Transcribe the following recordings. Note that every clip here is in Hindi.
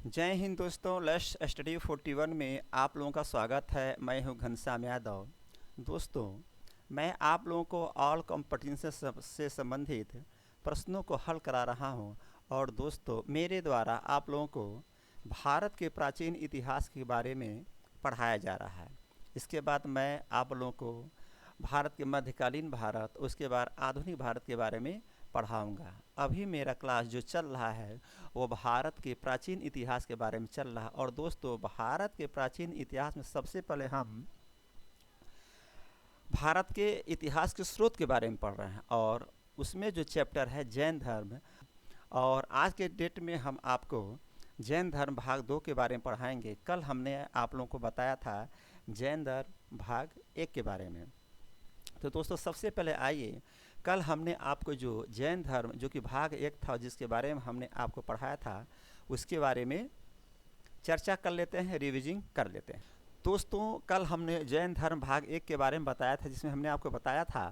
जय हिंद दोस्तों। लेट्स स्टडी 41 में आप लोगों का स्वागत है। मैं हूं घनश्याम यादव। दोस्तों, मैं आप लोगों को ऑल कॉम्पिटिशन से संबंधित प्रश्नों को हल करा रहा हूं। और दोस्तों, मेरे द्वारा आप लोगों को भारत के प्राचीन इतिहास के बारे में पढ़ाया जा रहा है। इसके बाद मैं आप लोगों को भारत के मध्यकालीन भारत, उसके बाद आधुनिक भारत के बारे में पढ़ाऊंगा। अभी मेरा क्लास जो चल रहा है वो भारत के प्राचीन इतिहास के बारे में चल रहा है। और दोस्तों, भारत के प्राचीन इतिहास में सबसे पहले हम भारत के इतिहास के स्रोत के बारे में पढ़ रहे हैं, और उसमें जो चैप्टर है जैन धर्म। और आज के डेट में हम आपको जैन धर्म भाग 2 के बारे में पढ़ाएंगे। कल हमने आप लोगों को बताया था जैन धर्म भाग 1 के बारे में। तो दोस्तों, सबसे पहले आइए, कल हमने आपको जो जैन धर्म जो कि भाग 1 था, जिसके बारे में हमने आपको पढ़ाया था, उसके बारे में चर्चा कर लेते हैं, रिविजिंग कर लेते हैं। दोस्तों, कल हमने जैन धर्म भाग 1 के बारे में बताया था, जिसमें हमने आपको बताया था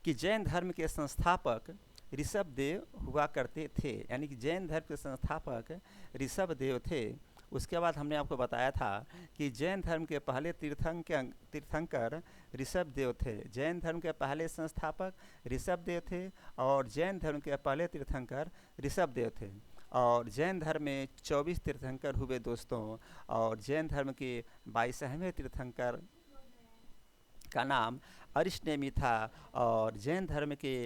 कि जैन धर्म के संस्थापक ऋषभ देव हुआ करते थे। यानी कि जैन धर्म के संस्थापक ऋषभ देव थे। उसके बाद हमने आपको बताया था कि जैन धर्म के पहले तीर्थंकर ऋषभ देव थे। जैन धर्म के पहले संस्थापक ऋषभ देव थे, और जैन धर्म के पहले तीर्थंकर ऋषभ देव थे। और जैन धर्म में 24 तीर्थंकर हुए दोस्तों। और जैन धर्म के 22वें तीर्थंकर का नाम अरिष्टनेमी था। और जैन धर्म के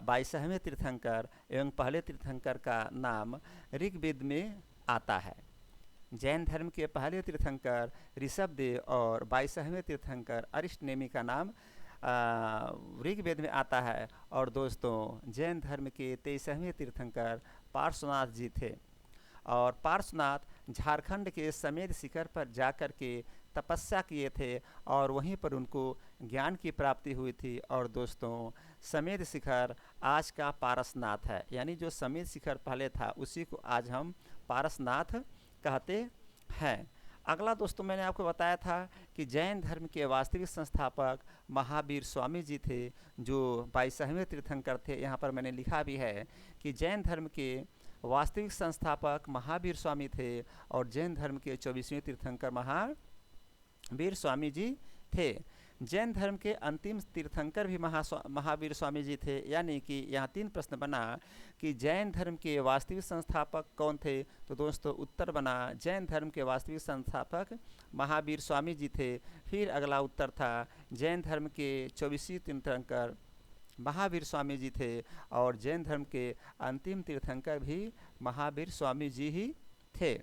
22वें तीर्थंकर एवं पहले तीर्थंकर का नाम ऋग्वेद में आता है। जैन धर्म के पहले तीर्थंकर ऋषभ देव और 22वें तीर्थंकर अरिष्टनेमी का नाम ऋग्वेद में आता है। और दोस्तों, जैन धर्म के 23वें तीर्थंकर पार्श्वनाथ जी थे। और पार्श्वनाथ झारखंड के समेध शिखर पर जाकर के तपस्या किए थे, और वहीं पर उनको ज्ञान की प्राप्ति हुई थी। और दोस्तों, समेध शिखर आज का पारसनाथ है। यानी जो समेध शिखर पहले था, उसी को आज हम पारसनाथ कहते हैं। अगला दोस्तों, मैंने आपको बताया था कि जैन धर्म के वास्तविक संस्थापक महावीर स्वामी जी थे, जो 22वें तीर्थंकर थे। यहाँ पर मैंने लिखा भी है कि जैन धर्म के वास्तविक संस्थापक महावीर स्वामी थे, और जैन धर्म के 24वें तीर्थंकर महावीर स्वामी जी थे। जैन धर्म के अंतिम तीर्थंकर भी महावीर स्वामी जी थे। यानी कि यहाँ 3 प्रश्न बना कि जैन धर्म के वास्तविक संस्थापक कौन थे। तो दोस्तों, उत्तर बना जैन धर्म के वास्तविक संस्थापक महावीर स्वामी जी थे। फिर अगला उत्तर था जैन धर्म के 24वें तीर्थंकर महावीर स्वामी जी थे, और जैन धर्म के अंतिम तीर्थंकर भी महावीर स्वामी जी ही थे।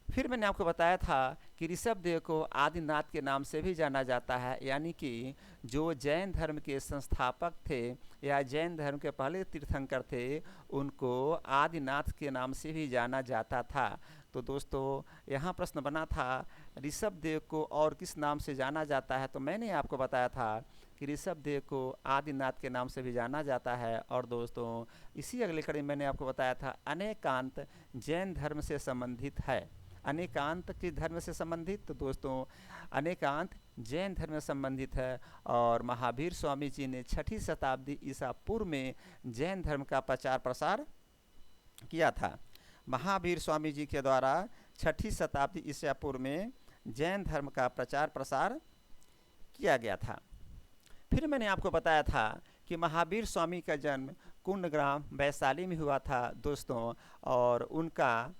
फिर मैंने आपको बताया था कि ऋषभ देव को आदिनाथ के नाम से भी जाना जाता है। यानी कि जो जैन धर्म के संस्थापक थे या जैन धर्म के पहले तीर्थंकर थे, उनको आदिनाथ के नाम से भी जाना जाता था। तो दोस्तों, यहाँ प्रश्न बना था ऋषभ देव को और किस नाम से जाना जाता है। तो मैंने आपको बताया था कि ऋषभ देव को आदिनाथ के नाम से भी जाना जाता है। और दोस्तों, इसी अगले कड़ी मैंने आपको बताया था अनेकांत जैन धर्म से संबंधित है। अनेकांत किस धर्म से संबंधित? तो दोस्तों, अनेकांत जैन धर्म से संबंधित है। और महावीर स्वामी जी ने 6ठी शताब्दी ईसा पूर्व में जैन धर्म का प्रचार प्रसार किया था। महावीर स्वामी जी के द्वारा 6ठी शताब्दी ईसा पूर्व में जैन धर्म का प्रचार प्रसार किया गया था। फिर मैंने आपको बताया था कि महावीर स्वामी का जन्म कुंडग्राम वैशाली में हुआ था दोस्तों। और उनका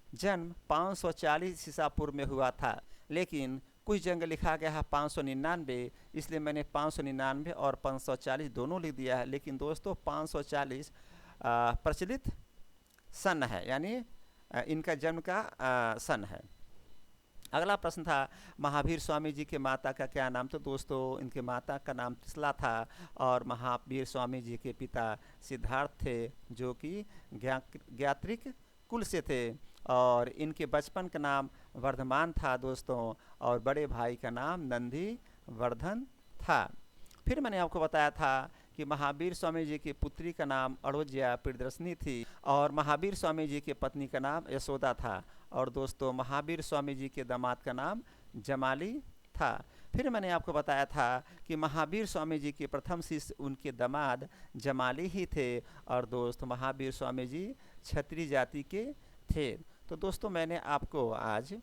जन्म 540 ईसा पूर्व में हुआ था, लेकिन कुछ जगह लिखा गया है 599, इसलिए मैंने 599 और 540 दोनों लिख दिया है। लेकिन दोस्तों, 540 प्रचलित सन है, यानी इनका जन्म का सन है। अगला प्रश्न था महावीर स्वामी जी के माता का क्या नाम? तो दोस्तों, इनके माता का नाम त्रिशला था, और महावीर स्वामी जी के पिता सिद्धार्थ थे, जो कि ज्ञात्रिक कुल से थे। और इनके बचपन का नाम वर्धमान था दोस्तों, और बड़े भाई का नाम नंदी वर्धन था। फिर मैंने आपको बताया था कि महावीर स्वामी जी की पुत्री का नाम अड़ोज्या प्रियदर्शनी थी, और महावीर स्वामी जी की पत्नी का नाम यशोदा था। और दोस्तों, महावीर स्वामी जी के दामाद का नाम जमाली था। फिर मैंने आपको बताया था कि महावीर स्वामी जी के प्रथम शिष्य उनके दामाद जमाली ही थे। और दोस्त, महावीर स्वामी जी क्षत्रिय जाति के थे। तो दोस्तों मैंने आपको आज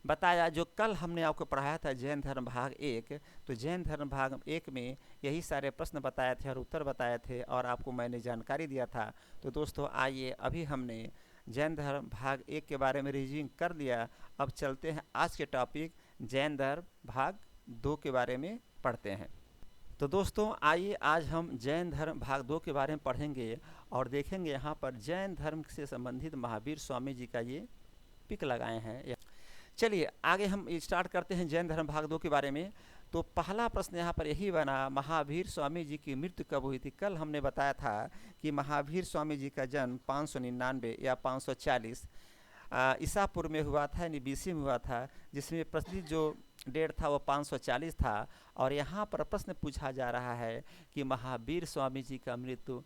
बताया, जो कल हमने आपको पढ़ाया था जैन धर्म भाग 1, तो जैन धर्म भाग 1 में यही सारे प्रश्न बताए थे और उत्तर बताए थे और आपको मैंने जानकारी दिया था। तो दोस्तों आइए, अभी हमने जैन धर्म भाग 1 के बारे में रिविजन कर लिया। अब चलते हैं आज के टॉपिक जैन धर्म भाग 2 के बारे में पढ़ते हैं। तो दोस्तों आइए, आज हम जैन धर्म भाग 2 के बारे में पढ़ेंगे और देखेंगे यहाँ पर जैन धर्म से संबंधित महावीर स्वामी जी का ये पिक लगाए हैं। चलिए आगे हम स्टार्ट करते हैं जैन धर्म भाग 2 के बारे में। तो पहला प्रश्न यहाँ पर यही बना, महावीर स्वामी जी की मृत्यु कब हुई थी। कल हमने बताया था कि महावीर स्वामी जी का जन्म 599 या 540 ईसा पूर्व में हुआ था, यानी BC में हुआ था, जिसमें प्रचलित जो डेट था वो 540 था। और यहाँ पर प्रश्न पूछा जा रहा है कि महावीर स्वामी जी का मृत्यु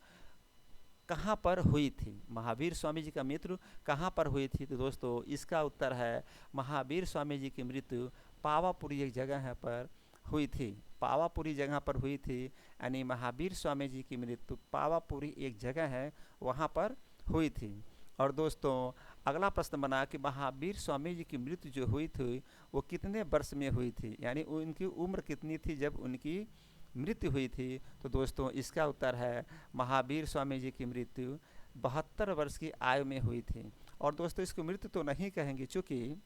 कहाँ पर हुई थी, महावीर स्वामी जी का मृत्यु कहाँ पर हुई थी। तो दोस्तों इसका उत्तर है महावीर स्वामी जी की मृत्यु पावापुरी एक जगह पर हुई थी। पावापुरी जगह पर हुई थी, यानी महावीर स्वामी जी की मृत्यु पावापुरी एक जगह है वहाँ पर हुई थी। और दोस्तों अगला प्रश्न बना कि महावीर स्वामी जी की मृत्यु जो हुई थी वो कितने वर्ष में हुई थी, यानी उनकी उम्र कितनी थी जब उनकी मृत्यु हुई थी। तो दोस्तों इसका उत्तर है महावीर स्वामी जी की मृत्यु 72 वर्ष की आयु में हुई थी। और दोस्तों इसको मृत्यु तो नहीं कहेंगे, चूँकि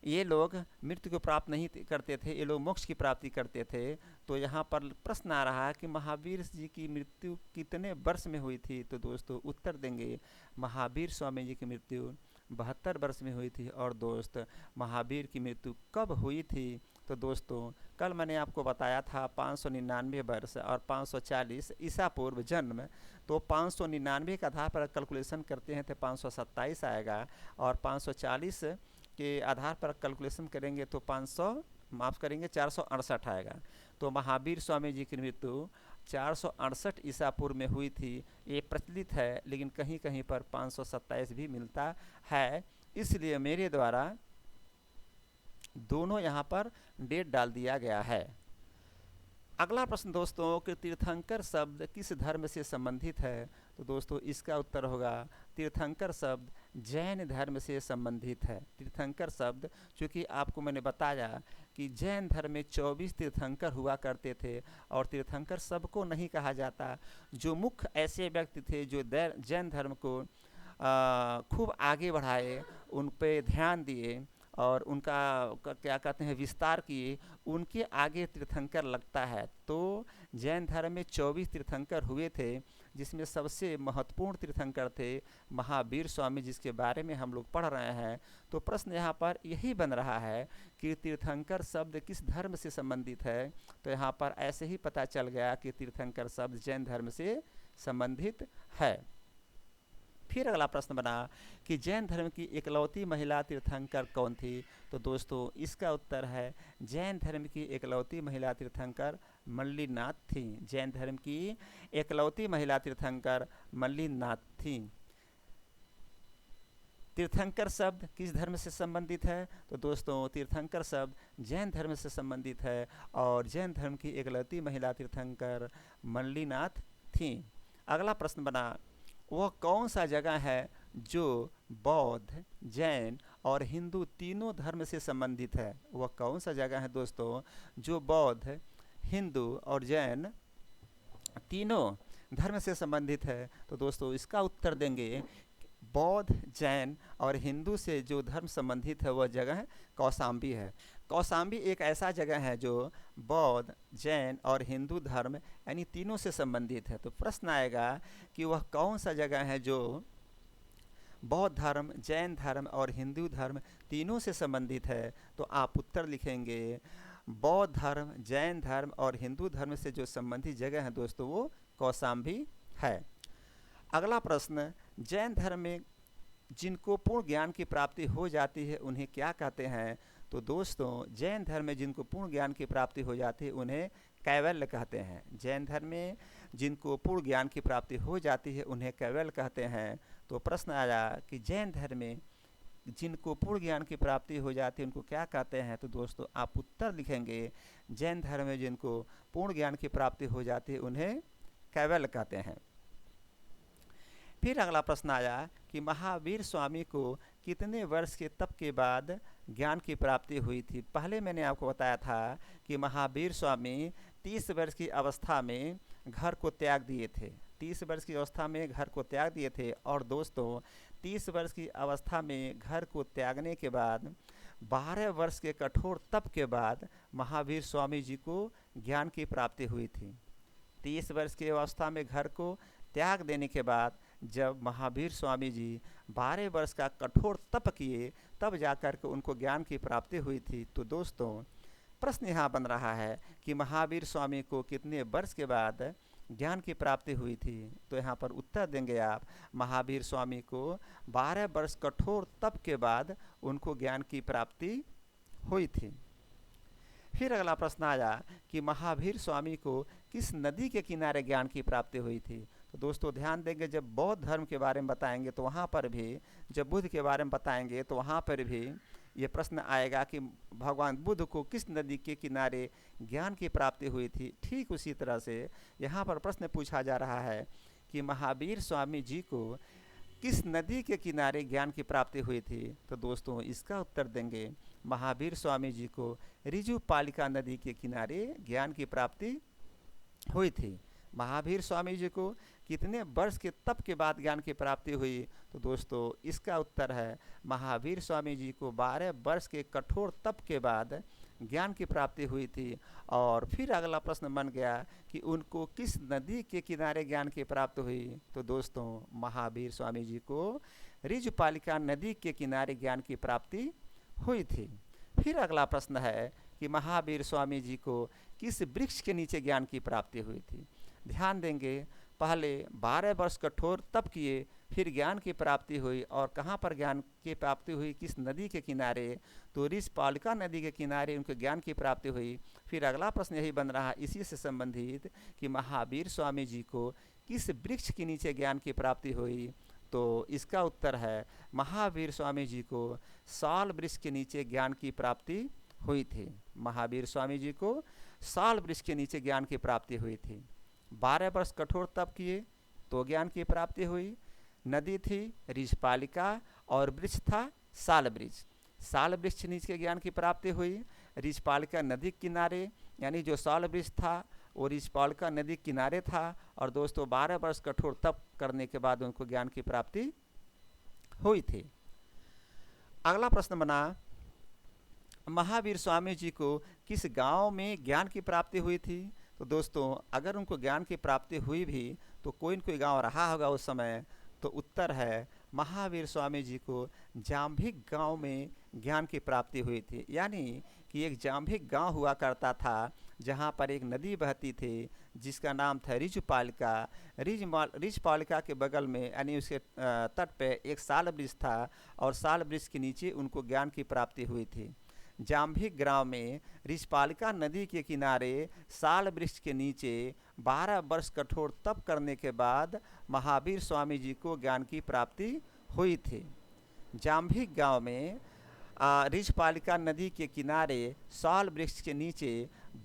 ये लोग मृत्यु को प्राप्त नहीं करते थे, ये लोग मोक्ष की प्राप्ति करते थे। तो यहाँ पर प्रश्न आ रहा है कि महावीर जी की मृत्यु कितने वर्ष में हुई थी। तो दोस्तों उत्तर देंगे महावीर स्वामी जी की मृत्यु 72 वर्ष में हुई थी। और दोस्त महावीर की मृत्यु कब हुई थी। तो दोस्तों कल मैंने आपको बताया था 599 वर्ष और 540 ईसा पूर्व जन्म। तो 599 के आधार पर कैलकुलेशन करते हैं तो 527 आएगा, और 540 के आधार पर कैलकुलेशन करेंगे तो 468 आएगा। तो महावीर स्वामी जी की मृत्यु 468 ईसा पूर्व में हुई थी, ये प्रचलित है, लेकिन कहीं कहीं पर 527 भी मिलता है, इसलिए मेरे द्वारा दोनों यहाँ पर डेट डाल दिया गया है। अगला प्रश्न दोस्तों कि तीर्थंकर शब्द किस धर्म से संबंधित है। तो दोस्तों इसका उत्तर होगा तीर्थंकर शब्द जैन धर्म से संबंधित है। तीर्थंकर शब्द, चूँकि आपको मैंने बताया कि जैन धर्म में 24 तीर्थंकर हुआ करते थे, और तीर्थंकर सबको नहीं कहा जाता। जो मुख्य ऐसे व्यक्ति थे जो जैन धर्म को खूब आगे बढ़ाए, उन पे ध्यान दिए और उनका क्या कहते हैं विस्तार किए, उनके आगे तीर्थंकर लगता है। तो जैन धर्म में 24 तीर्थंकर हुए थे, जिसमें सबसे महत्वपूर्ण तीर्थंकर थे महावीर स्वामी, जिसके बारे में हम लोग पढ़ रहे हैं। तो प्रश्न यहाँ पर यही बन रहा है कि तीर्थंकर शब्द किस धर्म से संबंधित है। तो यहाँ पर ऐसे ही पता चल गया कि तीर्थंकर शब्द जैन धर्म से संबंधित है। फिर अगला प्रश्न बना कि जैन धर्म की इकलौती महिला तीर्थंकर कौन थी। तो दोस्तों इसका उत्तर है जैन धर्म की इकलौती महिला तीर्थंकर मल्लीनाथ थी। जैन धर्म की इकलौती महिला तीर्थंकर मल्लीनाथ थी। तीर्थंकर शब्द किस धर्म से संबंधित है। तो दोस्तों तीर्थंकर शब्द जैन धर्म से संबंधित है, और जैन धर्म की इकलौती महिला तीर्थंकर मल्लीनाथ थी। अगला प्रश्न बना वह कौन सा जगह है जो बौद्ध, जैन और हिंदू तीनों धर्म से संबंधित है। वह कौन सा जगह है दोस्तों जो बौद्ध, हिंदू और जैन तीनों धर्म से संबंधित है। तो दोस्तों इसका उत्तर देंगे बौद्ध, जैन और हिंदू से जो धर्म संबंधित है वह जगह कौशाम्बी है। कौशाम्बी एक ऐसा जगह है जो बौद्ध, जैन और हिंदू धर्म यानी तीनों से संबंधित है। तो प्रश्न आएगा कि वह कौन सा जगह है जो बौद्ध धर्म, जैन धर्म और हिंदू धर्म तीनों से संबंधित है। तो आप उत्तर लिखेंगे बौद्ध धर्म, जैन धर्म और हिंदू धर्म से जो संबंधित जगह है दोस्तों वो कौशाम्बी है। अगला प्रश्न, जैन धर्म में जिनको पूर्ण ज्ञान की प्राप्ति हो जाती है उन्हें क्या कहते हैं। तो दोस्तों जैन धर्म में जिनको पूर्ण ज्ञान की प्राप्ति हो जाती है उन्हें कैवल्य कहते हैं। जैन धर्म में जिनको पूर्ण ज्ञान की प्राप्ति हो जाती है उन्हें कैवल्य कहते हैं। तो प्रश्न आया कि जैन धर्म में जिनको पूर्ण ज्ञान की प्राप्ति हो जाती है उनको क्या कहते हैं। तो दोस्तों आप उत्तर लिखेंगे जैन धर्म में जिनको पूर्ण ज्ञान की प्राप्ति हो जाती है उन्हें कैवल्य कहते हैं। फिर अगला प्रश्न आया कि महावीर स्वामी को कितने वर्ष के तप के बाद ज्ञान की प्राप्ति हुई थी। पहले मैंने आपको बताया था कि महावीर स्वामी 30 वर्ष की अवस्था में घर को त्याग दिए थे। 30 वर्ष की अवस्था में घर को त्याग दिए थे। और दोस्तों 30 वर्ष की अवस्था में घर को त्यागने के बाद 12 वर्ष के कठोर तप के बाद महावीर स्वामी जी को ज्ञान की प्राप्ति हुई थी। 30 वर्ष की अवस्था में घर को त्याग देने के बाद जब महावीर स्वामी जी 12 वर्ष का कठोर तप किए तब जाकर के उनको ज्ञान की प्राप्ति हुई थी। तो दोस्तों प्रश्न यहाँ बन रहा है कि महावीर स्वामी को कितने वर्ष के बाद ज्ञान की प्राप्ति हुई थी। तो यहाँ पर उत्तर देंगे आप, महावीर स्वामी को 12 वर्ष कठोर तप के बाद उनको ज्ञान की प्राप्ति हुई थी। फिर अगला प्रश्न आया कि महावीर स्वामी को किस नदी के किनारे ज्ञान की प्राप्ति हुई थी। तो दोस्तों ध्यान देंगे, जब बौद्ध धर्म के बारे में बताएंगे तो वहाँ पर भी, जब बुद्ध के बारे में बताएंगे तो वहाँ पर भी ये प्रश्न आएगा कि भगवान बुद्ध को किस नदी के किनारे ज्ञान की प्राप्ति हुई थी। ठीक उसी तरह से यहाँ पर प्रश्न पूछा जा रहा है कि महावीर स्वामी जी को किस नदी के किनारे ज्ञान की प्राप्ति हुई थी। तो दोस्तों इसका उत्तर देंगे, महावीर स्वामी जी को ऋजुपालिका नदी के किनारे ज्ञान की प्राप्ति हुई थी। महावीर स्वामी जी को कितने वर्ष के तप के बाद ज्ञान की प्राप्ति हुई। तो दोस्तों इसका उत्तर है, महावीर स्वामी जी को 12 वर्ष के कठोर तप के बाद ज्ञान की प्राप्ति हुई थी। और फिर अगला प्रश्न बन गया कि उनको किस नदी के किनारे ज्ञान की प्राप्ति हुई। तो दोस्तों महावीर स्वामी जी को ऋजुपालिका नदी के किनारे ज्ञान की प्राप्ति हुई थी। फिर अगला प्रश्न है कि महावीर स्वामी जी को किस वृक्ष के नीचे ज्ञान की प्राप्ति हुई थी। ध्यान देंगे, पहले 12 वर्ष कठोर तप किए, फिर ज्ञान की प्राप्ति हुई। और कहाँ पर ज्ञान की प्राप्ति हुई, किस नदी के किनारे। तो ऋजुपालिका नदी के किनारे उनको ज्ञान की प्राप्ति हुई। फिर अगला प्रश्न यही बन रहा इसी से संबंधित कि महावीर स्वामी जी को किस वृक्ष के नीचे ज्ञान की प्राप्ति हुई। तो इसका उत्तर है, महावीर स्वामी जी को साल वृक्ष के नीचे ज्ञान की प्राप्ति हुई थी। महावीर स्वामी जी को साल वृक्ष के नीचे ज्ञान की प्राप्ति हुई थी। 12 वर्ष कठोर तप किए तो ज्ञान की प्राप्ति हुई। नदी थी ऋजुपालिका और वृक्ष था साल वृक्ष। साल वृक्ष नीचे ज्ञान की प्राप्ति हुई। ऋजुपालिका नदी किनारे, यानी जो साल वृक्ष था वो ऋजुपालिका नदी किनारे था। और दोस्तों 12 वर्ष कठोर तप करने के बाद उनको ज्ञान की प्राप्ति हुई थी। अगला प्रश्न बना, महावीर स्वामी जी को किस गांव में ज्ञान की प्राप्ति हुई थी। तो दोस्तों अगर उनको ज्ञान की प्राप्ति हुई भी तो कोई न कोई गांव रहा होगा उस समय। तो उत्तर है, महावीर स्वामी जी को जाम्भिक गांव में ज्ञान की प्राप्ति हुई थी। यानी कि एक जाम्भिक गांव हुआ करता था जहां पर एक नदी बहती थी जिसका नाम था ऋजुपालिका। ऋजुपालिका के बगल में यानी उसके तट पे एक साल वृक्ष था और साल वृक्ष के नीचे उनको ज्ञान की प्राप्ति हुई थी। जाम्भिक गांव में ऋजुपालिका नदी के किनारे साल वृक्ष के नीचे 12 वर्ष कठोर तप करने के बाद महावीर स्वामी जी को ज्ञान की प्राप्ति हुई थी। जाम्भिक गांव में ऋजुपालिका नदी के किनारे साल वृक्ष के नीचे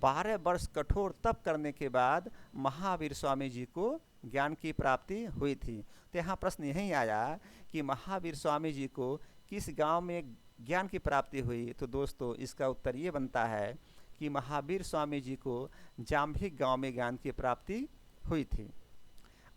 12 वर्ष कठोर तप करने के बाद महावीर स्वामी जी को ज्ञान की प्राप्ति हुई थी। तो यहाँ प्रश्न यही आया कि महावीर स्वामी जी को किस गांव में ज्ञान की प्राप्ति हुई। तो दोस्तों इसका उत्तर ये बनता है कि महावीर स्वामी जी को जाम्भिक गांव में ज्ञान की प्राप्ति हुई थी।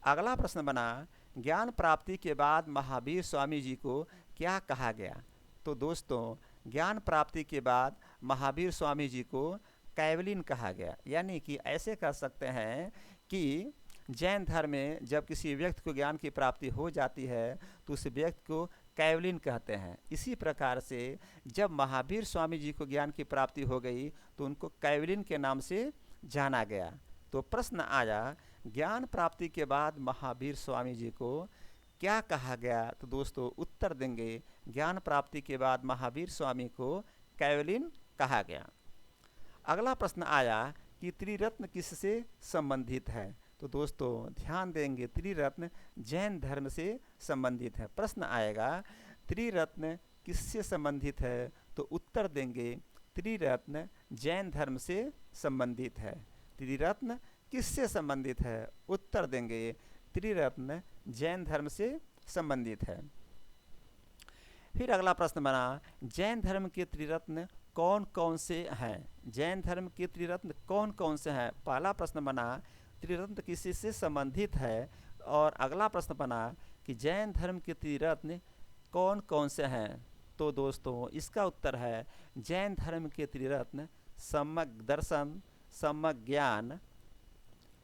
अगला प्रश्न बना, ज्ञान प्राप्ति के बाद महावीर स्वामी जी को क्या कहा गया। तो दोस्तों ज्ञान प्राप्ति के बाद महावीर स्वामी जी को कैवलिन कहा गया। यानी कि ऐसे कह सकते हैं कि जैन धर्म में जब किसी व्यक्ति को ज्ञान की प्राप्ति हो जाती है तो उस व्यक्ति को कैवलिन कहते हैं। इसी प्रकार से जब महावीर स्वामी जी को ज्ञान की प्राप्ति हो गई तो उनको कैवलिन के नाम से जाना गया। तो प्रश्न आया, ज्ञान प्राप्ति के बाद महावीर स्वामी जी को क्या कहा गया। तो दोस्तों उत्तर देंगे, ज्ञान प्राप्ति के बाद महावीर स्वामी को कैवलिन कहा गया। अगला प्रश्न आया कि त्रिरत्न किससे संबंधित है। तो दोस्तों ध्यान देंगे, त्रिरत्न जैन धर्म से संबंधित है। प्रश्न आएगा त्रिरत्न किससे संबंधित है। तो उत्तर देंगे, त्रिरत्न जैन धर्म से संबंधित है। त्रिरत्न किससे संबंधित है। उत्तर देंगे, त्रिरत्न जैन धर्म से संबंधित है। फिर अगला प्रश्न बना, जैन धर्म के त्रिरत्न कौन कौन से हैं? जैन धर्म के त्रिरत्न कौन कौन से हैं? पहला प्रश्न बना, त्रिरत्न किसी से संबंधित है? और अगला प्रश्न बना कि जैन धर्म के त्रिरत्न कौन कौन से हैं? तो दोस्तों इसका उत्तर है, जैन धर्म के त्रिरत्न सम्यक दर्शन, सम्यक ज्ञान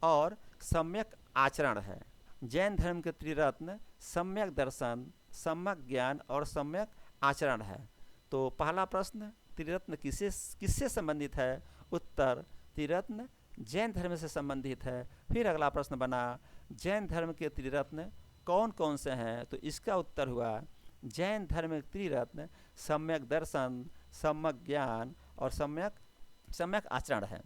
और सम्यक आचरण है। जैन धर्म के त्रिरत्न सम्यक दर्शन, सम्यक ज्ञान और सम्यक आचरण है। तो पहला प्रश्न, त्रिरत्न किससे संबंधित है? उत्तर, त्रिरत्न जैन धर्म से संबंधित है। फिर अगला प्रश्न बना, जैन धर्म के त्रिरत्न कौन कौन से हैं? तो इसका उत्तर हुआ, जैन धर्म के त्रिरत्न सम्यक दर्शन, सम्यक ज्ञान और सम्यक आचरण है।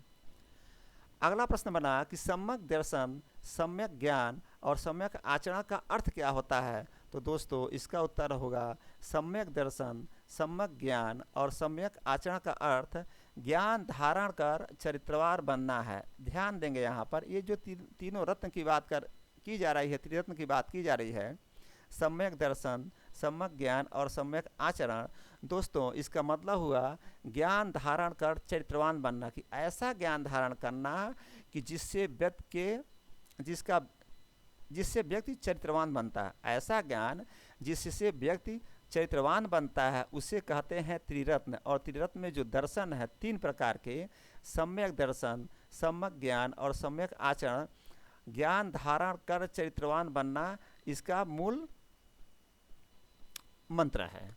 अगला प्रश्न बना कि सम्यक दर्शन, सम्यक ज्ञान और सम्यक आचरण का अर्थ क्या होता है? तो दोस्तों इसका उत्तर होगा, सम्यक दर्शन, सम्यक ज्ञान और सम्यक आचरण का अर्थ ज्ञान धारण कर चरित्रवान बनना है। ध्यान देंगे यहाँ पर, ये जो तीनों रत्न की बात की जा रही है, त्रिरत्न की बात की जा रही है, सम्यक दर्शन, सम्यक ज्ञान और सम्यक आचरण, दोस्तों इसका मतलब हुआ ज्ञान धारण कर चरित्रवान बनना, कि ऐसा ज्ञान धारण करना कि जिससे व्यक्ति चरित्रवान बनता है। ऐसा ज्ञान जिससे व्यक्ति चरित्रवान बनता है उसे कहते हैं त्रिरत्न। और त्रिरत्न में जो दर्शन है तीन प्रकार के, सम्यक दर्शन, सम्यक ज्ञान और सम्यक आचरण, ज्ञान धारण कर चरित्रवान बनना इसका मूल मंत्र है।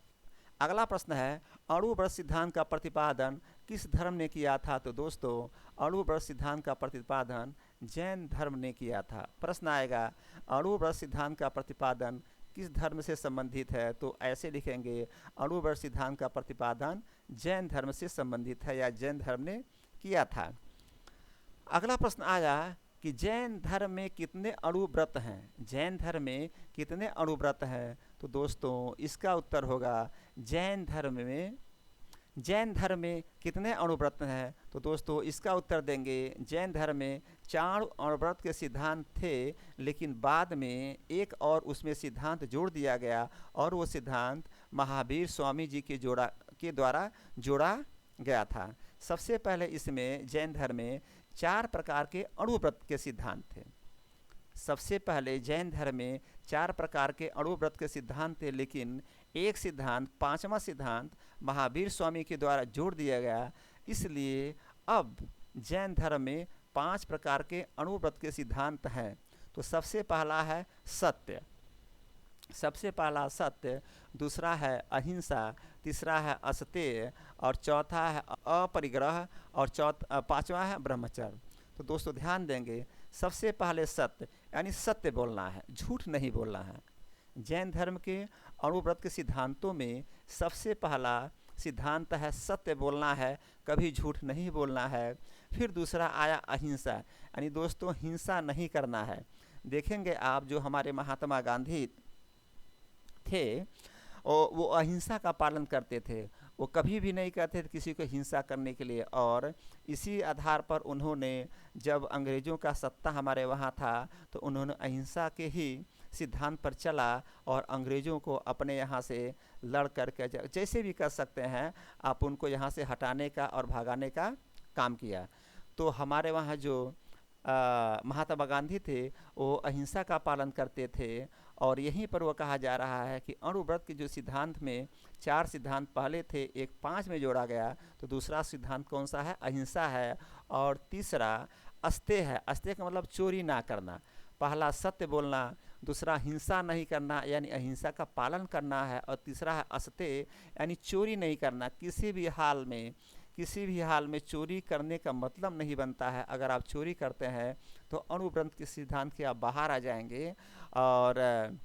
अगला प्रश्न है, अणुव्रत सिद्धांत का प्रतिपादन किस धर्म ने किया था? तो दोस्तों अणुव्रत सिद्धांत का प्रतिपादन जैन धर्म ने किया था। प्रश्न आएगा, अणुव्रत सिद्धांत का प्रतिपादन किस धर्म से संबंधित है? तो ऐसे लिखेंगे, अणुव्रत सिद्धांत का प्रतिपादन जैन धर्म से संबंधित है या जैन धर्म ने किया था। अगला प्रश्न आया कि जैन धर्म में कितने अणुव्रत हैं? जैन धर्म में कितने अणुव्रत हैं? तो दोस्तों इसका उत्तर होगा, जैन धर्म में कितने अणुव्रत हैं? तो दोस्तों इसका उत्तर देंगे, जैन धर्म में 4 अणुव्रत के सिद्धांत थे, लेकिन बाद में एक और उसमें सिद्धांत जोड़ दिया गया और वो सिद्धांत महावीर स्वामी जी के द्वारा जोड़ा गया था। सबसे पहले इसमें जैन धर्म में 4 प्रकार के अणुव्रत के सिद्धांत थे। सबसे पहले जैन धर्म में 4 प्रकार के अणुव्रत के सिद्धांत थे, लेकिन एक सिद्धांत, 5वां सिद्धांत महावीर स्वामी के द्वारा जोड़ दिया गया। इसलिए अब जैन धर्म में 5 प्रकार के अणुव्रत के सिद्धांत हैं। तो सबसे पहला है सत्य, दूसरा है अहिंसा, तीसरा है अस्तेय और चौथा है अपरिग्रह और पांचवा है ब्रह्मचर्य। तो दोस्तों ध्यान देंगे, सबसे पहले सत्य, यानी सत्य बोलना है, झूठ नहीं बोलना है। जैन धर्म के अणुव्रत के सिद्धांतों में सबसे पहला सिद्धांत है सत्य बोलना है, कभी झूठ नहीं बोलना है। फिर दूसरा आया अहिंसा, यानी दोस्तों हिंसा नहीं करना है। देखेंगे आप, जो हमारे महात्मा गांधी थे वो अहिंसा का पालन करते थे, वो कभी भी नहीं कहते थे किसी को हिंसा करने के लिए। और इसी आधार पर उन्होंने, जब अंग्रेज़ों का सत्ता हमारे वहाँ था, तो उन्होंने अहिंसा के ही सिद्धांत पर चला और अंग्रेज़ों को अपने यहाँ से लड़ करके, जैसे भी कर सकते हैं आप, उनको यहाँ से हटाने का और भगाने का काम किया। तो हमारे वहाँ जो महात्मा गांधी थे वो अहिंसा का पालन करते थे। और यहीं पर वो कहा जा रहा है कि अणुव्रत के जो सिद्धांत में 4 सिद्धांत पहले थे, एक 5 में जोड़ा गया। तो दूसरा सिद्धांत कौन सा है? अहिंसा है। और तीसरा अस्तेय है। अस्तेय का मतलब चोरी ना करना। पहला सत्य बोलना, दूसरा हिंसा नहीं करना यानी अहिंसा का पालन करना है, और तीसरा है अस्तेय यानी चोरी नहीं करना। किसी भी हाल में चोरी करने का मतलब नहीं बनता है। अगर आप चोरी करते हैं तो अणुव्रत के सिद्धांत के आप बाहर आ जाएंगे, और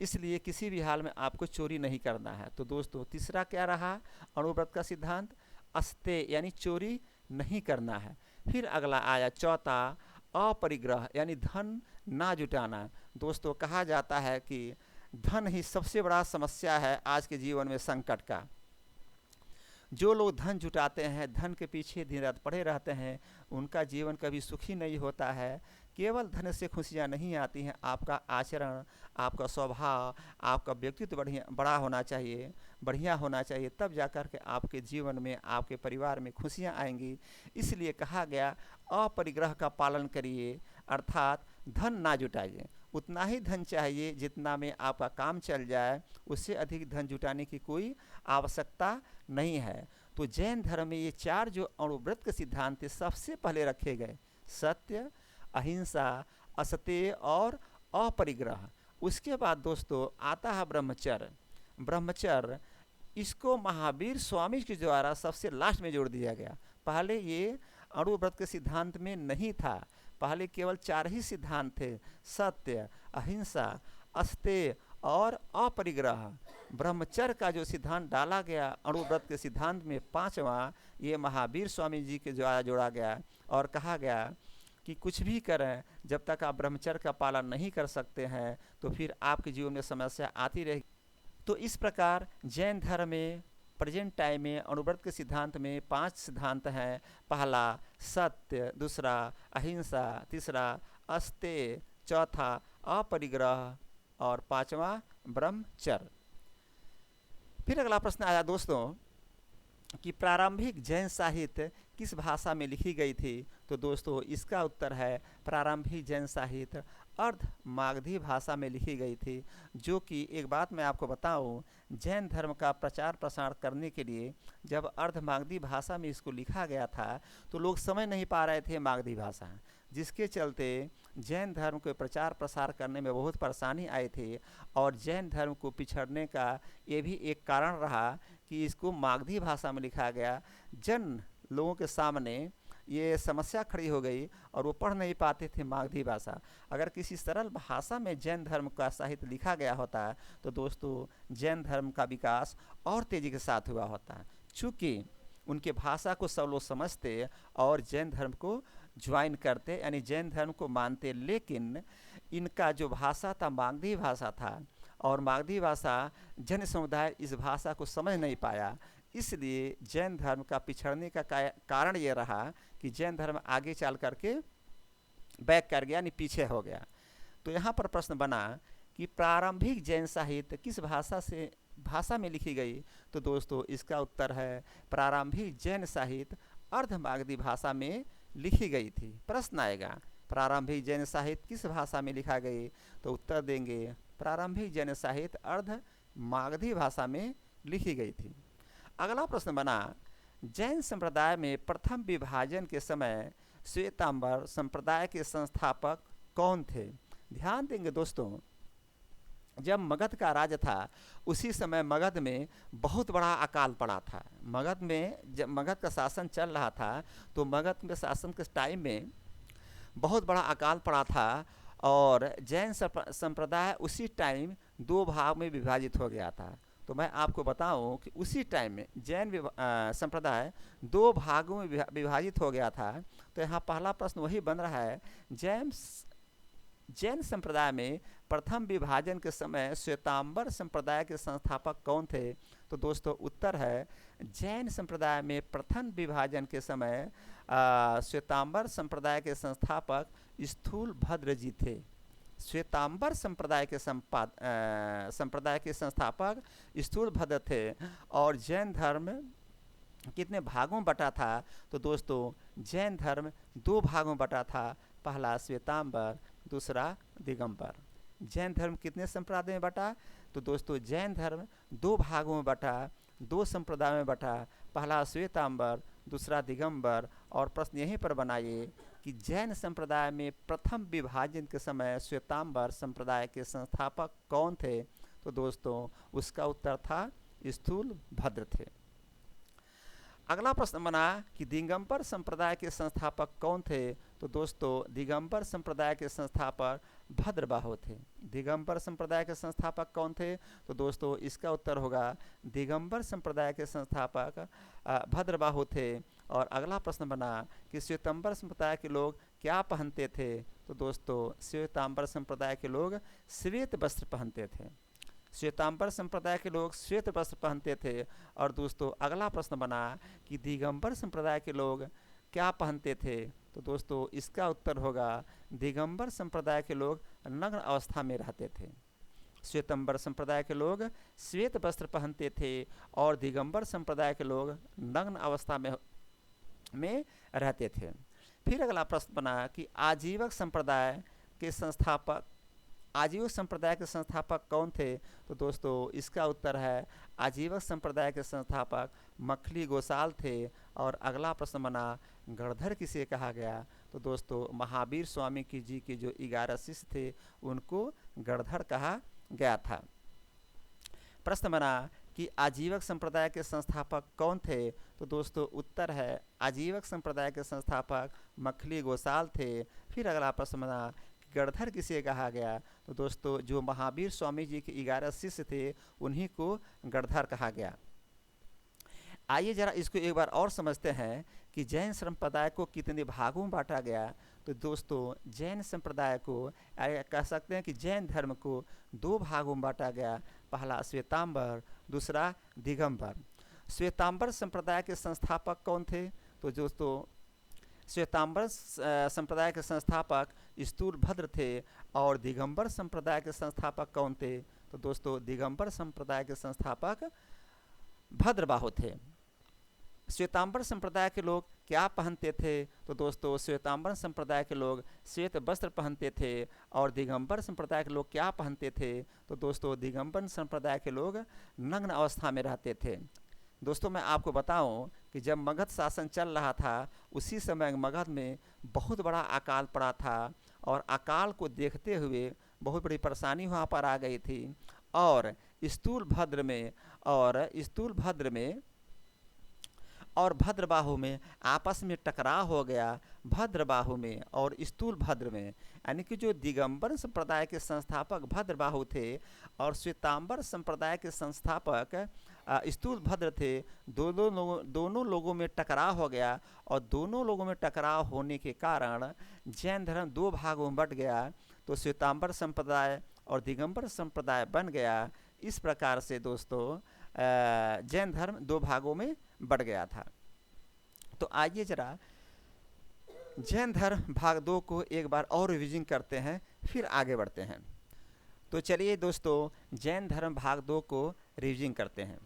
इसलिए किसी भी हाल में आपको चोरी नहीं करना है। तो दोस्तों तीसरा क्या रहा अणुव्रत का सिद्धांत? अस्तेय यानी चोरी नहीं करना है। फिर अगला आया चौथा अपरिग्रह यानी धन ना जुटाना। दोस्तों कहा जाता है कि धन ही सबसे बड़ा समस्या है आज के जीवन में, संकट का। जो लोग धन जुटाते हैं, धन के पीछे दिन रात पड़े रहते हैं, उनका जीवन कभी सुखी नहीं होता है। केवल धन से खुशियाँ नहीं आती हैं, आपका आचरण, आपका स्वभाव, आपका व्यक्तित्व बड़ा होना चाहिए, बढ़िया होना चाहिए, तब जा कर के आपके जीवन में, आपके परिवार में खुशियाँ आएंगी। इसलिए कहा गया अपरिग्रह का पालन करिए, अर्थात धन ना जुटाइए। उतना ही धन चाहिए जितना में आपका काम चल जाए, उससे अधिक धन जुटाने की कोई आवश्यकता नहीं है। तो जैन धर्म में ये 4 जो अणुव्रत के सिद्धांत थे सबसे पहले रखे गए, सत्य, अहिंसा, असत्य और अपरिग्रह। उसके बाद दोस्तों आता है ब्रह्मचर्य। ब्रह्मचर्य इसको महावीर स्वामी के द्वारा सबसे लास्ट में जोड़ दिया गया। पहले ये अणुव्रत के सिद्धांत में नहीं था, पहले केवल 4 ही सिद्धांत थे, सत्य, अहिंसा, अस्तेय और अपरिग्रह। ब्रह्मचर्य का जो सिद्धांत डाला गया अणुव्रत के सिद्धांत में 5वां, ये महावीर स्वामी जी के द्वारा जोड़ा गया और कहा गया कि कुछ भी करें, जब तक आप ब्रह्मचर्य का पालन नहीं कर सकते हैं तो फिर आपके जीवन में समस्या आती रहेगी। तो इस प्रकार जैन धर्म में प्रेजेंट टाइम में अणुव्रत के सिद्धांत में 5 सिद्धांत हैं। पहला सत्य, दूसरा अहिंसा, तीसरा अस्तेय, चौथा अपरिग्रह और 5वां ब्रह्मचर्य। फिर अगला प्रश्न आया दोस्तों कि प्रारंभिक जैन साहित्य किस भाषा में लिखी गई थी? तो दोस्तों इसका उत्तर है प्रारंभिक जैन साहित्य अर्ध मागधी भाषा में लिखी गई थी। जो कि एक बात मैं आपको बताऊं, जैन धर्म का प्रचार प्रसार करने के लिए जब अर्ध मागधी भाषा में इसको लिखा गया था तो लोग समझ नहीं पा रहे थे मागधी भाषा, जिसके चलते जैन धर्म के प्रचार प्रसार करने में बहुत परेशानी आई थी। और जैन धर्म को पिछड़ने का ये भी एक कारण रहा कि इसको मागधी भाषा में लिखा गया। जन लोगों के सामने ये समस्या खड़ी हो गई और वो पढ़ नहीं पाते थे मागधी भाषा। अगर किसी सरल भाषा में जैन धर्म का साहित्य लिखा गया होता तो दोस्तों जैन धर्म का विकास और तेज़ी के साथ हुआ होता। चूँकि उनके भाषा को सब लोग समझते और जैन धर्म को ज्वाइन करते, यानी जैन धर्म को मानते, लेकिन इनका जो भाषा था मागधी भाषा था और मागधी भाषा जन समुदाय इस भाषा को समझ नहीं पाया। इसलिए जैन धर्म का पिछड़ने का कारण ये रहा कि जैन धर्म आगे चल करके बैक कर गया, यानी पीछे हो गया। तो यहाँ पर प्रश्न बना कि प्रारंभिक जैन साहित्य किस भाषा में लिखी गई? तो दोस्तों इसका उत्तर है प्रारंभिक जैन साहित्य अर्ध मागधी भाषा में लिखी गई थी। प्रश्न आएगा प्रारंभिक जैन साहित्य किस भाषा में लिखा गई? तो उत्तर देंगे प्रारंभिक जैन साहित्य अर्ध मागधी भाषा में लिखी गई थी। अगला प्रश्न बना जैन संप्रदाय में प्रथम विभाजन के समय श्वेतांबर संप्रदाय के संस्थापक कौन थे? ध्यान देंगे दोस्तों, जब मगध का राज था उसी समय मगध में बहुत बड़ा अकाल पड़ा था। मगध में जब मगध का शासन चल रहा था तो मगध के शासन के टाइम में बहुत बड़ा अकाल पड़ा था और जैन संप्रदाय उसी टाइम 2 भाग में विभाजित हो गया था। तो मैं आपको बताऊं कि उसी टाइम में जैन संप्रदाय 2 भागों में विभाजित हो गया था। तो यहाँ पहला प्रश्न वही बन रहा है, जैन संप्रदाय में प्रथम विभाजन के समय श्वेतांबर संप्रदाय के संस्थापक कौन थे? तो दोस्तों उत्तर है जैन संप्रदाय में प्रथम विभाजन के समय श्वेतांबर संप्रदाय के संस्थापक स्थूलभद्र जी थे। श्वेतांबर संप्रदाय के संस्थापक स्थूलभद्र थे। और जैन धर्म कितने भागों में बटा था? तो दोस्तों जैन धर्म 2 भागों में बटा था, पहला श्वेतांबर, दूसरा दिगंबर। जैन धर्म कितने संप्रदाय में बटा? तो दोस्तों जैन धर्म 2 भागों में बटा, 2 संप्रदाय में बटा, पहला श्वेतांबर, दूसरा दिगंबर। और प्रश्न यहीं पर बनाइए कि जैन संप्रदाय में प्रथम विभाजन के समय श्वेतांबर संप्रदाय के संस्थापक कौन थे? तो दोस्तों उसका उत्तर था स्थूलभद्र थे। अगला प्रश्न बना कि दिगंबर संप्रदाय के संस्थापक कौन थे? तो दोस्तों दिगंबर संप्रदाय के संस्थापक भद्रबाहु थे। दिगंबर संप्रदाय के संस्थापक कौन थे? तो दोस्तों इसका उत्तर होगा दिगंबर संप्रदाय के संस्थापक भद्रबाहु थे। और अगला प्रश्न बना कि श्वेतांबर संप्रदाय के लोग क्या पहनते थे? तो दोस्तों श्वेतांबर संप्रदाय के लोग श्वेत वस्त्र पहनते थे। श्वेतांबर संप्रदाय के लोग श्वेत वस्त्र पहनते थे। और दोस्तों अगला प्रश्न बना कि दिगंबर संप्रदाय के लोग क्या पहनते थे? तो दोस्तों इसका उत्तर होगा दिगंबर संप्रदाय के लोग नग्न अवस्था में रहते थे। श्वेतंबर संप्रदाय के लोग श्वेत वस्त्र पहनते थे और दिगंबर संप्रदाय के लोग नग्न अवस्था में रहते थे। फिर अगला प्रश्न बना कि आजीवक संप्रदाय के संस्थापक कौन थे? तो दोस्तों इसका उत्तर है आजीवक संप्रदाय के संस्थापक मखली गोसाल थे। और अगला प्रश्न बना गणधर किसे कहा गया? तो दोस्तों महावीर स्वामी की जी के जो 11 शिष्य थे उनको गणधर कहा गया था। प्रश्न बना कि आजीवक संप्रदाय के संस्थापक कौन थे? तो दोस्तों उत्तर है आजीवक संप्रदाय के संस्थापक मखली गोसाल थे। फिर अगला प्रश्न बना गणधर किसे कहा गया? तो दोस्तों जो महावीर स्वामी जी के 11 शिष्य थे उन्हीं को गणधर कहा गया। आइए जरा इसको एक बार और समझते हैं कि जैन संप्रदाय को कितने भागों में बांटा गया। तो दोस्तों जैन संप्रदाय को कह सकते हैं कि जैन धर्म को 2 भागों में बांटा गया। पहला श्वेतांबर, दूसरा दिगंबर। श्वेतांबर संप्रदाय के संस्थापक कौन थे? तो दोस्तों श्वेतांबर संप्रदाय के संस्थापक स्थूलभद्र थे। और दिगंबर संप्रदाय के संस्थापक कौन थे? तो दोस्तों दिगंबर संप्रदाय के संस्थापक भद्रबाहु थे। श्वेतांबर संप्रदाय के लोग क्या पहनते थे? तो दोस्तों श्वेतांबर संप्रदाय के लोग श्वेत वस्त्र पहनते थे। और दिगंबर संप्रदाय के लोग क्या पहनते थे? तो दोस्तों दिगंबर संप्रदाय के लोग नग्न अवस्था में रहते थे। दोस्तों मैं आपको बताऊं कि जब मगध शासन चल रहा था उसी समय मगध में बहुत बड़ा अकाल पड़ा था। और अकाल को देखते हुए बहुत बड़ी परेशानी वहाँ पर आ गई थी। और स्थूलभद्र में और भद्रबाहु में आपस में टकराव हो गया। भद्रबाहु में और स्थूलभद्र में, यानी कि जो दिगंबर संप्रदाय के संस्थापक भद्रबाहु थे और श्वेतांबर संप्रदाय के संस्थापक स्थूलभद्र थे, दोनों लोगों में टकराव हो गया। और दोनों लोगों में टकराव होने के कारण जैन धर्म 2 भागों में बट गया। तो श्वेतांबर संप्रदाय और दिगंबर संप्रदाय बन गया। इस प्रकार से दोस्तों जैन धर्म 2 भागों में बढ़ गया था। तो आइए जरा जैन धर्म भाग 2 को एक बार और रिवीजन करते हैं, फिर आगे बढ़ते हैं। तो चलिए दोस्तों जैन धर्म भाग 2 को रिवीजन करते हैं।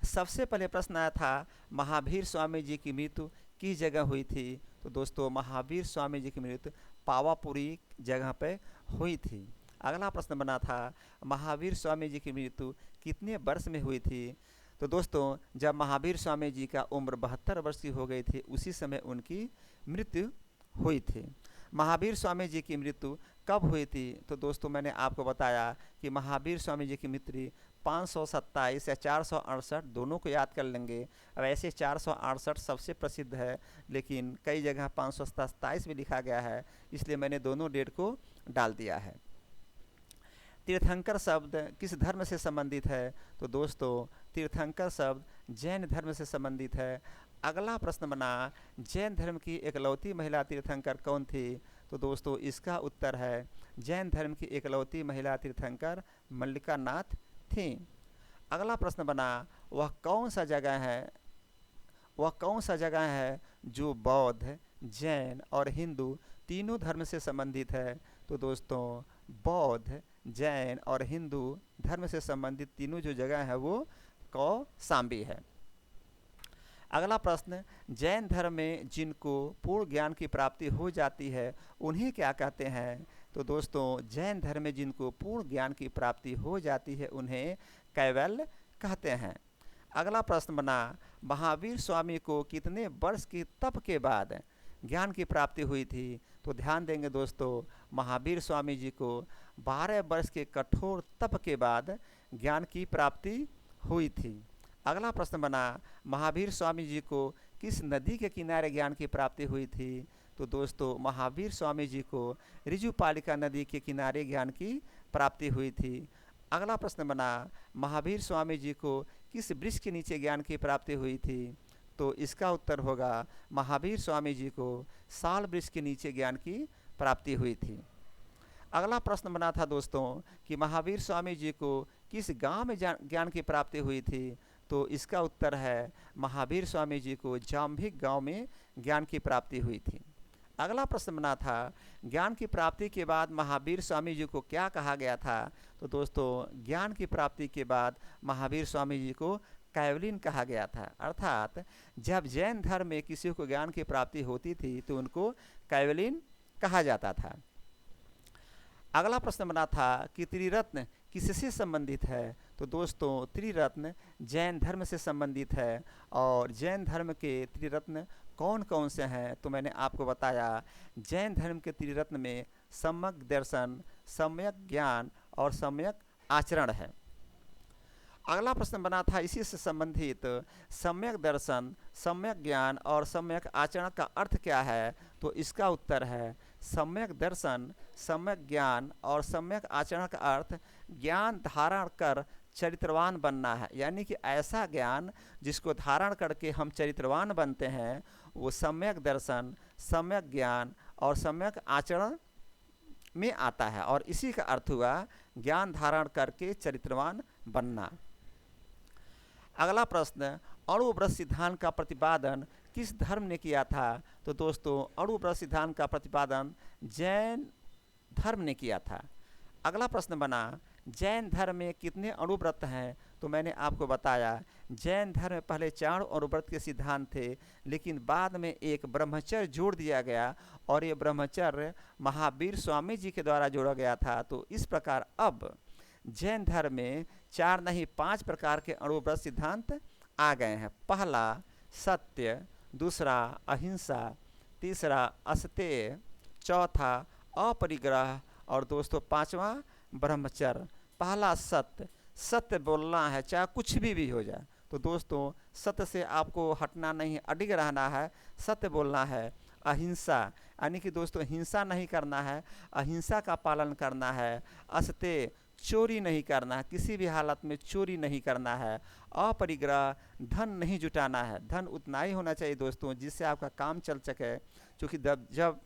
सबसे पहले प्रश्न आया था महावीर स्वामी जी की मृत्यु किस जगह हुई थी? तो दोस्तों महावीर स्वामी जी की मृत्यु पावापुरी जगह पे हुई थी। अगला प्रश्न बना था महावीर स्वामी जी की मृत्यु कितने वर्ष में हुई थी? तो दोस्तों जब महावीर स्वामी जी का उम्र 72 वर्ष की हो गई थी उसी समय उनकी मृत्यु हुई थी। महावीर स्वामी जी की मृत्यु कब हुई थी? तो दोस्तों मैंने आपको बताया कि महावीर स्वामी जी की मृत्यु 527 या 468, दोनों को याद कर लेंगे। अब ऐसे 468 सबसे प्रसिद्ध है, लेकिन कई जगह 527 भी लिखा गया है, इसलिए मैंने दोनों डेट को डाल दिया है। तीर्थंकर शब्द किस धर्म से संबंधित है? तो दोस्तों तीर्थंकर शब्द जैन धर्म से संबंधित है। अगला प्रश्न बना जैन धर्म की एकलौती महिला तीर्थंकर कौन थी? तो दोस्तों इसका उत्तर है जैन धर्म की एकलौती महिला तीर्थंकर मल्लिका नाथ थी। अगला प्रश्न बना वह कौन सा जगह है जो बौद्ध, जैन और हिंदू तीनों धर्म से संबंधित है? तो दोस्तों बौद्ध, जैन और हिंदू धर्म से संबंधित तीनों जो जगह है वो कौशाम्बी है। अगला प्रश्न जैन धर्म में जिनको पूर्ण ज्ञान की प्राप्ति हो जाती है उन्हें क्या कहते हैं? तो दोस्तों जैन धर्म में जिनको पूर्ण ज्ञान की प्राप्ति हो जाती है उन्हें कैवल्य कहते हैं। अगला प्रश्न बना महावीर स्वामी को कितने वर्ष की तप के बाद ज्ञान की प्राप्ति हुई थी? तो ध्यान देंगे दोस्तों महावीर स्वामी जी को 12 वर्ष के कठोर तप के बाद ज्ञान की प्राप्ति हुई थी। अगला प्रश्न बना महावीर स्वामी जी को किस नदी के किनारे ज्ञान की प्राप्ति हुई थी? तो दोस्तों महावीर स्वामी जी को ऋजुपालिका नदी के किनारे ज्ञान की प्राप्ति हुई थी। अगला प्रश्न बना महावीर स्वामी जी को किस वृक्ष के नीचे ज्ञान की प्राप्ति हुई थी? तो इसका उत्तर होगा महावीर स्वामी जी को साल वृक्ष के नीचे ज्ञान की प्राप्ति हुई थी। अगला प्रश्न बना था दोस्तों कि महावीर स्वामी जी को किस गांव में ज्ञान की प्राप्ति हुई थी? तो इसका उत्तर है महावीर स्वामी जी को जाम्भिक गांव में ज्ञान की प्राप्ति हुई थी। अगला प्रश्न बना था, ज्ञान की प्राप्ति के बाद महावीर स्वामी जी को क्या कहा गया था? तो दोस्तों, ज्ञान की प्राप्ति के बाद महावीर स्वामी जी को कैवलिन कहा गया था। अर्थात जब जैन धर्म में किसी को ज्ञान की प्राप्ति होती थी तो उनको कैवलिन कहा जाता था। अगला प्रश्न बना था कि त्रिरत्न किससे संबंधित है? तो दोस्तों, त्रिरत्न जैन धर्म से संबंधित है। और जैन धर्म के त्रिरत्न कौन कौन से हैं? तो मैंने आपको बताया, जैन धर्म के त्रिरत्न में सम्यक दर्शन, सम्यक ज्ञान और सम्यक आचरण है। अगला प्रश्न बना था इसी से संबंधित, सम्यक दर्शन, सम्यक ज्ञान और सम्यक आचरण का अर्थ क्या है? तो इसका उत्तर है, सम्यक दर्शन, सम्यक ज्ञान और सम्यक आचरण का अर्थ ज्ञान धारण कर चरित्रवान बनना है। यानी कि ऐसा ज्ञान जिसको धारण करके हम चरित्रवान बनते हैं, वो सम्यक दर्शन, सम्यक ज्ञान और सम्यक आचरण में आता है। और इसी का अर्थ हुआ ज्ञान धारण करके चरित्रवान बनना। अगला प्रश्न, अणुव्रत सिद्धांत का प्रतिपादन किस धर्म ने किया था? तो दोस्तों, अणुव्रत सिद्धांत का प्रतिपादन जैन धर्म ने किया था। अगला प्रश्न बना, जैन धर्म में कितने अणुव्रत हैं? तो मैंने आपको बताया, जैन धर्म में पहले 4 अणुव्रत के सिद्धांत थे, लेकिन बाद में एक ब्रह्मचर्य जोड़ दिया गया और ये ब्रह्मचर्य महावीर स्वामी जी के द्वारा जोड़ा गया था। तो इस प्रकार अब जैन धर्म में 4 नहीं 5 प्रकार के अणुव्रत सिद्धांत आ गए हैं। पहला सत्य, दूसरा अहिंसा, तीसरा अस्तेय, चौथा अपरिग्रह और दोस्तों 5वां ब्रह्मचर्य। पहला सत्य, सत्य बोलना है चाहे कुछ भी हो जाए। तो दोस्तों, सत्य से आपको हटना नहीं, अडिग रहना है, सत्य बोलना है। अहिंसा यानी कि दोस्तों हिंसा नहीं करना है, अहिंसा का पालन करना है। अस्तेय, चोरी नहीं करना है, किसी भी हालत में चोरी नहीं करना है। अपरिग्रह, धन नहीं जुटाना है, धन उतना ही होना चाहिए दोस्तों जिससे आपका काम चल सके। क्योंकि जब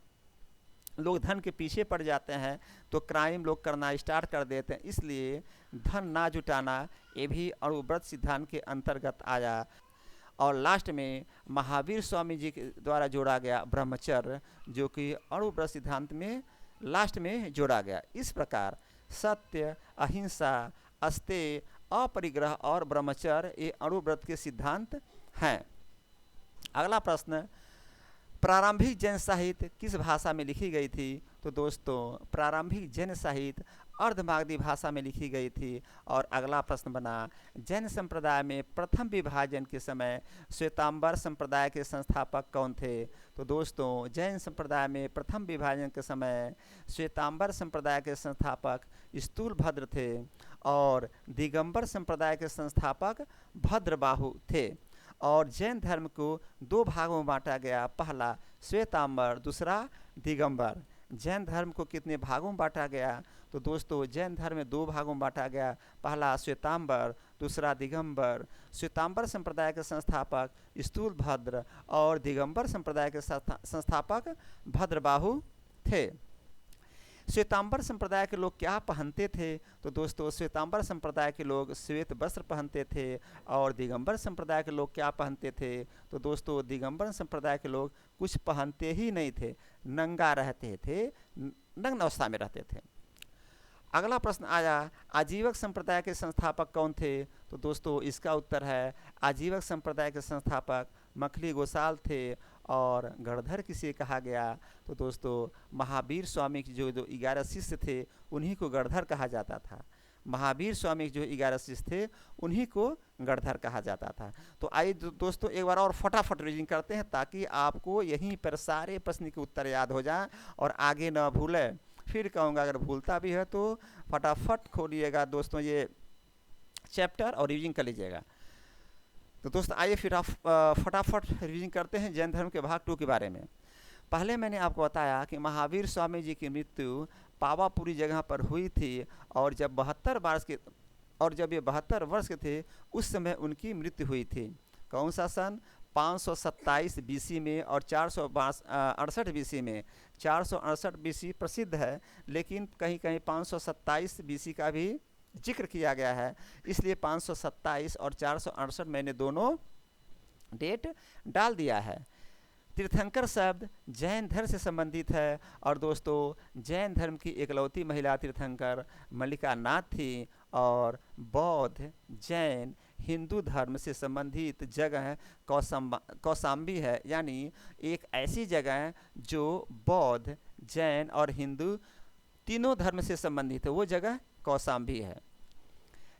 लोग धन के पीछे पड़ जाते हैं तो क्राइम लोग करना स्टार्ट कर देते हैं, इसलिए धन ना जुटाना ये भी अणुव्रत सिद्धांत के अंतर्गत आया। और लास्ट में महावीर स्वामी जी के द्वारा जोड़ा गया ब्रह्मचर्य, जो कि अणुव्रत सिद्धांत में लास्ट में जोड़ा गया। इस प्रकार सत्य, अहिंसा, अस्तेय, अपरिग्रह और ब्रह्मचर्य ये अणुव्रत के सिद्धांत हैं। अगला प्रश्न, प्रारंभिक जैन साहित्य किस भाषा में लिखी गई थी? तो दोस्तों, प्रारंभिक जैन साहित्य अर्धमागधी भाषा में लिखी गई थी। और अगला प्रश्न बना, जैन संप्रदाय में प्रथम विभाजन के समय श्वेतांबर संप्रदाय के संस्थापक कौन थे? तो दोस्तों, जैन संप्रदाय में प्रथम विभाजन के समय श्वेतांबर संप्रदाय के संस्थापक स्थूलभद्र थे और दिगंबर संप्रदाय के संस्थापक भद्रबाहु थे। और जैन धर्म को 2 भागों में बांटा गया, पहला श्वेतांबर, दूसरा दिगंबर। जैन धर्म को कितने भागों में बांटा गया? तो दोस्तों, जैन धर्म में 2 भागों में बांटा गया, पहला श्वेतांबर, दूसरा दिगंबर। श्वेतांबर संप्रदाय के संस्थापक स्थूलभद्र और दिगंबर संप्रदाय के संस्थापक भद्रबाहु थे। श्वेतांबर संप्रदाय के लोग क्या पहनते थे? तो दोस्तों, श्वेतांबर संप्रदाय के लोग श्वेत वस्त्र पहनते थे। और दिगंबर संप्रदाय के लोग क्या पहनते थे? तो दोस्तों, दिगंबर संप्रदाय के लोग कुछ पहनते ही नहीं थे, नंगा रहते थे, नग्न अवस्था में रहते थे। अगला प्रश्न आया, आजीवक संप्रदाय के संस्थापक कौन थे? तो दोस्तों, इसका उत्तर है आजीवक संप्रदाय के संस्थापक मखली गोसाल थे। और गणधर किसे कहा गया? तो दोस्तों, महावीर स्वामी के जो 11 शिष्य थे उन्हीं को गणधर कहा जाता था। महावीर स्वामी के जो 11 शिष्य थे उन्हीं को गणधर कहा जाता था। तो आइए दोस्तों एक बार और फटाफट रिविजन करते हैं ताकि आपको यहीं पर सारे प्रश्न के उत्तर याद हो जाएं और आगे न भूले। फिर कहूँगा अगर भूलता भी है तो फटाफट खोलिएगा दोस्तों ये चैप्टर और रिविजन कर लीजिएगा। तो दोस्तों आइए फिर आप फटाफट रिविजन करते हैं जैन धर्म के भाग 2 के बारे में। पहले मैंने आपको बताया कि महावीर स्वामी जी की मृत्यु पावापुरी जगह पर हुई थी और जब ये 72 वर्ष के थे उस समय उनकी मृत्यु हुई थी। कौन सा सन? 527 बीसी में और 468 बीसी में। 468 बीसी प्रसिद्ध है, लेकिन कहीं कहीं 527 बीसी का भी जिक्र किया गया है, इसलिए 527 और 468 मैंने दोनों डेट डाल दिया है। तीर्थंकर शब्द जैन धर्म से संबंधित है और दोस्तों जैन धर्म की एकलौती महिला तीर्थंकर मल्लिका नाथ थी और बौद्ध जैन हिंदू धर्म से संबंधित जगह कौशाम्बी है, यानी एक ऐसी जगह जो बौद्ध जैन और हिंदू तीनों धर्म से संबंधित है, वो जगह कौशाम्बी है।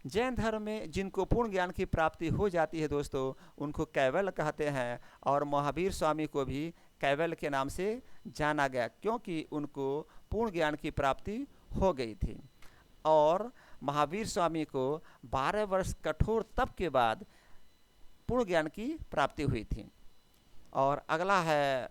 जैन धर्म में जिनको पूर्ण ज्ञान की प्राप्ति हो जाती है दोस्तों, उनको कैवल्य कहते हैं और महावीर स्वामी को भी कैवल्य के नाम से जाना गया, क्योंकि उनको पूर्ण ज्ञान की प्राप्ति हो गई थी। और महावीर स्वामी को 12 वर्ष कठोर तप के बाद पूर्ण ज्ञान की प्राप्ति हुई थी। और अगला है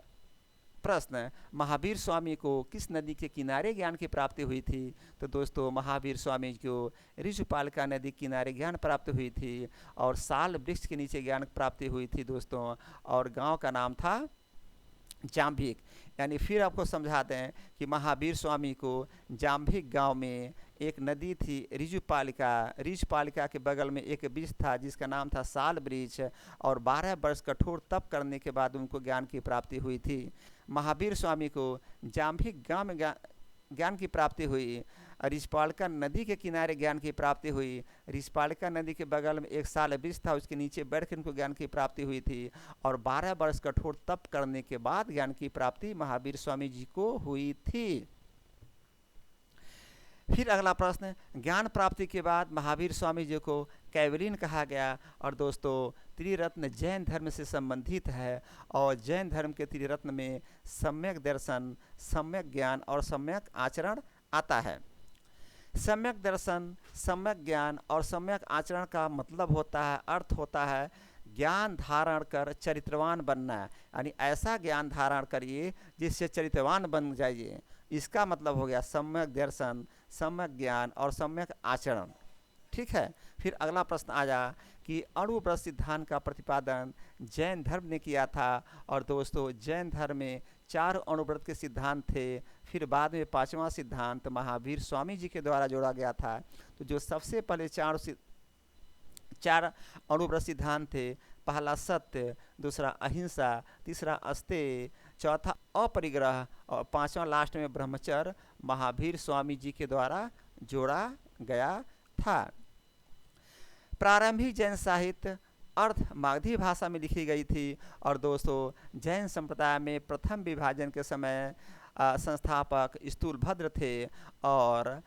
प्रश्न, महावीर स्वामी को किस नदी के किनारे ज्ञान की प्राप्ति हुई थी? तो दोस्तों महावीर स्वामी को ऋजुपालिका नदी किनारे ज्ञान प्राप्त हुई थी और साल वृक्ष के नीचे ज्ञान प्राप्ति हुई थी दोस्तों, और गांव का नाम था जाम्भिक। यानी फिर आपको समझा दें कि महावीर स्वामी को जाम्भिक गांव में एक नदी थी ऋजुपालिका के बगल में एक वृक्ष था जिसका नाम था साल वृक्ष, और 12 वर्ष कठोर तप करने के बाद उनको ज्ञान की प्राप्ति हुई थी। महावीर स्वामी को जाम्भिक गांव में ज्ञान की प्राप्ति हुई, ऋषपालिका नदी के किनारे ज्ञान की प्राप्ति हुई। ऋषपालिका नदी के बगल में एक साल वृक्ष था, उसके नीचे बैठकर इनको ज्ञान की प्राप्ति हुई थी और 12 वर्ष कठोर तप करने के बाद ज्ञान की प्राप्ति महावीर स्वामी जी को हुई थी। फिर अगला प्रश्न, ज्ञान प्राप्ति के बाद महावीर स्वामी जी को कैवलीन कहा गया। और दोस्तों त्रिरत्न जैन धर्म से संबंधित है और जैन धर्म के त्रिरत्न में सम्यक दर्शन, सम्यक ज्ञान और सम्यक आचरण आता है। सम्यक दर्शन, सम्यक ज्ञान और सम्यक आचरण का मतलब होता है, अर्थ होता है ज्ञान धारण कर चरित्रवान बनना, यानी ऐसा ज्ञान धारण करिए जिससे चरित्रवान बन जाइए। इसका मतलब हो गया सम्यक दर्शन, सम्यक ज्ञान और सम्यक आचरण। ठीक है। फिर अगला प्रश्न आया कि अणुव्रत सिद्धांत का प्रतिपादन जैन धर्म ने किया था। और दोस्तों चार धर्म में 4 अणुव्रत के सिद्धांत थे, फिर बाद में 5वां सिद्धांत महावीर स्वामी जी के द्वारा जोड़ा गया था। तो जो सबसे पहले 4 अणुव्रत सिद्धांत थे, पहला सत्य, दूसरा अहिंसा, तीसरा अस्तेय, चौथा अपरिग्रह और 5वां लास्ट में ब्रह्मचर्य महावीर स्वामी जी के द्वारा जोड़ा गया था। प्रारंभिक जैन साहित्य अर्ध मागधी भाषा में लिखी गई थी। और दोस्तों जैन संप्रदाय में प्रथम विभाजन के समय संस्थापक स्थूलभद्र थे और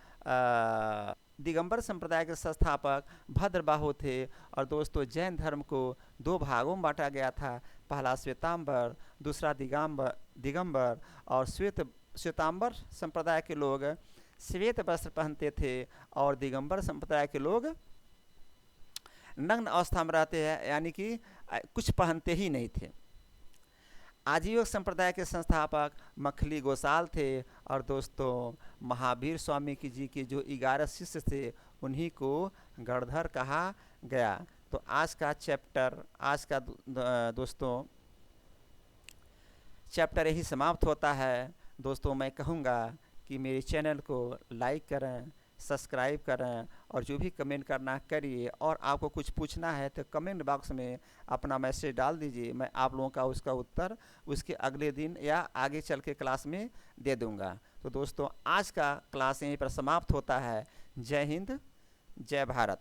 दिगंबर संप्रदाय के संस्थापक भद्रबाहु थे। और दोस्तों जैन धर्म को 2 भागों में बांटा गया था, पहला श्वेतांबर, दूसरा दिगंबर। और श्वेतांबर संप्रदाय के लोग श्वेत वस्त्र पहनते थे और दिगंबर संप्रदाय के लोग नग्न अवस्था में रहते हैं, यानी कि कुछ पहनते ही नहीं थे। आजीवन संप्रदाय के संस्थापक मखली गोसाल थे। और दोस्तों महावीर स्वामी जी के जो 11 शिष्य थे उन्हीं को गणधर कहा गया। तो आज का दोस्तों चैप्टर यही समाप्त होता है। दोस्तों मैं कहूँगा कि मेरे चैनल को लाइक करें, सब्सक्राइब करें और जो भी कमेंट करना करिए। और आपको कुछ पूछना है तो कमेंट बॉक्स में अपना मैसेज डाल दीजिए, मैं आप लोगों का उसका उत्तर उसके अगले दिन या आगे चल के क्लास में दे दूंगा। तो दोस्तों आज का क्लास यहीं पर समाप्त होता है। जय हिंद, जय भारत।